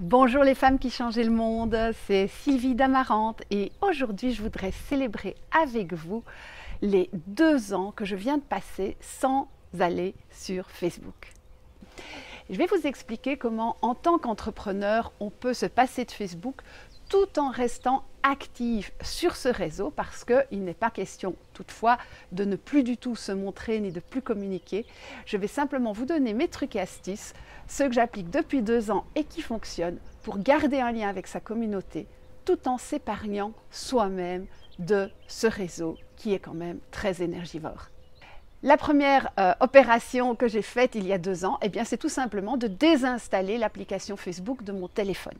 Bonjour les femmes qui changeaient le monde, c'est Sylvie Damarante et aujourd'hui je voudrais célébrer avec vous les 2 ans que je viens de passer sans aller sur Facebook. Je vais vous expliquer comment en tant qu'entrepreneur on peut se passer de Facebook tout en restant actif sur ce réseau parce qu'il n'est pas question toutefois de ne plus du tout se montrer ni de plus communiquer. Je vais simplement vous donner mes trucs et astuces, ceux que j'applique depuis 2 ans et qui fonctionnent pour garder un lien avec sa communauté tout en s'épargnant soi-même de ce réseau qui est quand même très énergivore. La première opération que j'ai faite il y a 2 ans, c'est tout simplement de désinstaller l'application Facebook de mon téléphone.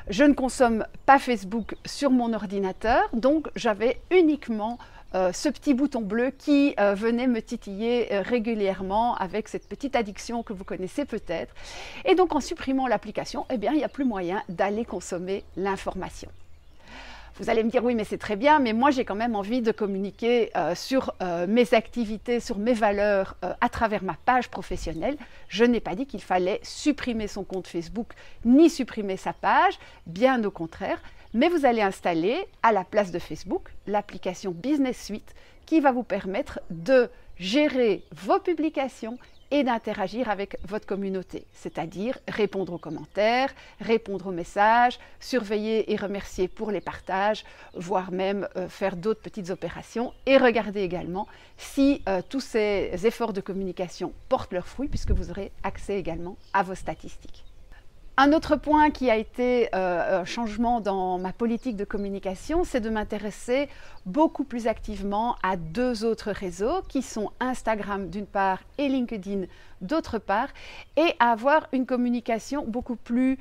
Je ne consomme pas Facebook sur mon ordinateur, donc j'avais uniquement ce petit bouton bleu qui venait me titiller régulièrement avec cette petite addiction que vous connaissez peut-être. Et donc en supprimant l'application, il n'y a plus moyen d'aller consommer l'information. Vous allez me dire, oui, mais c'est très bien, mais moi j'ai quand même envie de communiquer sur mes activités, sur mes valeurs à travers ma page professionnelle. Je n'ai pas dit qu'il fallait supprimer son compte Facebook ni supprimer sa page, bien au contraire. Mais vous allez installer à la place de Facebook l'application Business Suite qui va vous permettre de gérer vos publications et d'interagir avec votre communauté, c'est-à-dire répondre aux commentaires, répondre aux messages, surveiller et remercier pour les partages, voire même faire d'autres petites opérations et regarder également si tous ces efforts de communication portent leurs fruits puisque vous aurez accès également à vos statistiques. Un autre point qui a été un changement dans ma politique de communication, c'est de m'intéresser beaucoup plus activement à 2 autres réseaux qui sont Instagram d'une part et LinkedIn d'autre part, et à avoir une communication beaucoup plus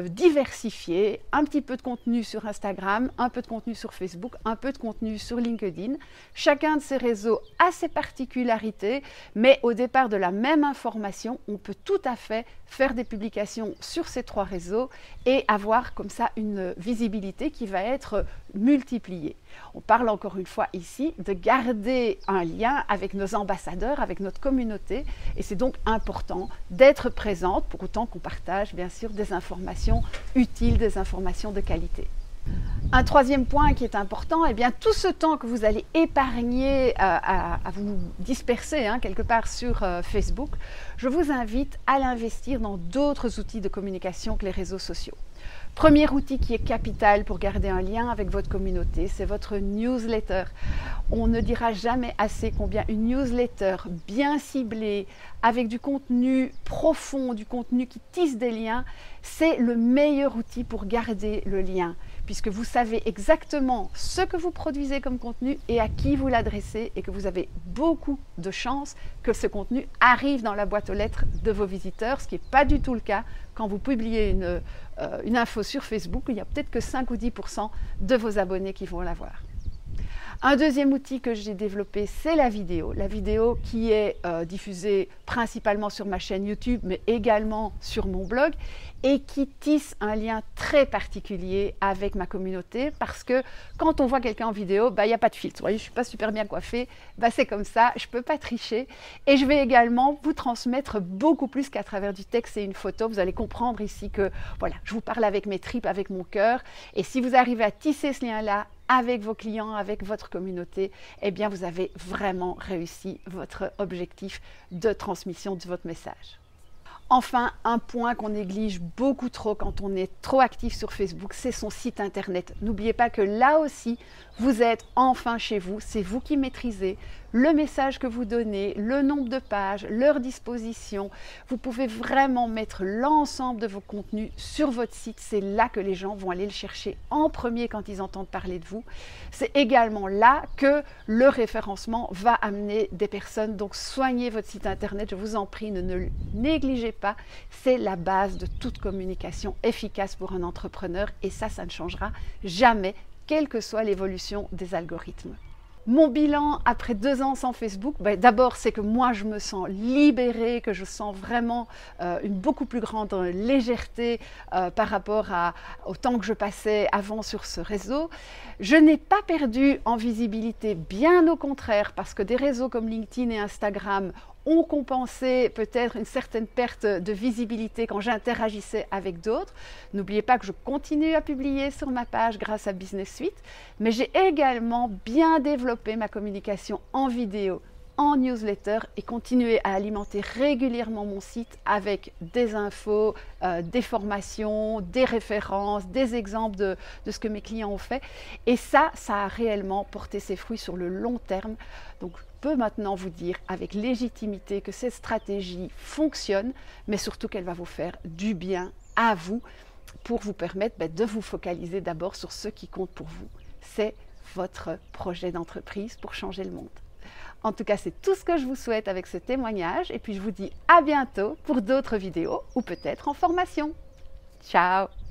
diversifiée, un petit peu de contenu sur Instagram, un peu de contenu sur Facebook, un peu de contenu sur LinkedIn. Chacun de ces réseaux a ses particularités, mais au départ de la même information, on peut tout à fait faire des publications sur ces 3 réseaux et avoir comme ça une visibilité qui va être multipliée. On parle encore une fois ici de garder un lien avec nos ambassadeurs, avec notre communauté, et c'est donc important d'être présente pour autant qu'on partage bien sûr des informations utiles, des informations de qualité. Un troisième point qui est important, tout ce temps que vous allez épargner à vous disperser quelque part sur Facebook, je vous invite à l'investir dans d'autres outils de communication que les réseaux sociaux. Premier outil qui est capital pour garder un lien avec votre communauté, c'est votre newsletter. On ne dira jamais assez combien une newsletter bien ciblée, avec du contenu profond, du contenu qui tisse des liens, c'est le meilleur outil pour garder le lien, puisque vous savez exactement ce que vous produisez comme contenu et à qui vous l'adressez, et que vous avez beaucoup de chances que ce contenu arrive dans la boîte aux lettres de vos visiteurs, ce qui n'est pas du tout le cas quand vous publiez une info sur Facebook. Il n'y a peut-être que 5 ou 10% de vos abonnés qui vont l'avoir. Un deuxième outil que j'ai développé, c'est la vidéo. La vidéo qui est diffusée principalement sur ma chaîne YouTube, mais également sur mon blog, et qui tisse un lien très particulier avec ma communauté, parce que quand on voit quelqu'un en vidéo, il n'y a pas de filtre. Vous voyez, je ne suis pas super bien coiffée, c'est comme ça, je ne peux pas tricher. Et je vais également vous transmettre beaucoup plus qu'à travers du texte et une photo. Vous allez comprendre ici que voilà, je vous parle avec mes tripes, avec mon cœur. Et si vous arrivez à tisser ce lien-là avec vos clients, avec votre communauté, vous avez vraiment réussi votre objectif de transmission de votre message. Enfin, un point qu'on néglige beaucoup trop quand on est trop actif sur Facebook, c'est son site internet. N'oubliez pas que là aussi, vous êtes enfin chez vous, c'est vous qui maîtrisez le message que vous donnez, le nombre de pages, leur disposition. Vous pouvez vraiment mettre l'ensemble de vos contenus sur votre site. C'est là que les gens vont aller le chercher en premier quand ils entendent parler de vous. C'est également là que le référencement va amener des personnes. Donc soignez votre site internet, je vous en prie, ne le négligez pas. C'est la base de toute communication efficace pour un entrepreneur, et ça ne changera jamais, quelle que soit l'évolution des algorithmes. Mon bilan après 2 ans sans Facebook, d'abord c'est que moi je me sens libérée, que je sens vraiment une beaucoup plus grande légèreté par rapport au temps que je passais avant sur ce réseau. Je n'ai pas perdu en visibilité, bien au contraire, parce que des réseaux comme LinkedIn et Instagram ont compensé peut-être une certaine perte de visibilité quand j'interagissais avec d'autres. N'oubliez pas que je continue à publier sur ma page grâce à Business Suite, mais j'ai également bien développé ma communication en vidéo, en newsletter et continuer à alimenter régulièrement mon site avec des infos, des formations, des références, des exemples de ce que mes clients ont fait. Et ça a réellement porté ses fruits sur le long terme. Donc, je peux maintenant vous dire avec légitimité que cette stratégie fonctionne, mais surtout qu'elle va vous faire du bien à vous pour vous permettre de vous focaliser d'abord sur ce qui compte pour vous. C'est votre projet d'entreprise pour changer le monde. En tout cas, c'est tout ce que je vous souhaite avec ce témoignage et puis je vous dis à bientôt pour d'autres vidéos ou peut-être en formation. Ciao!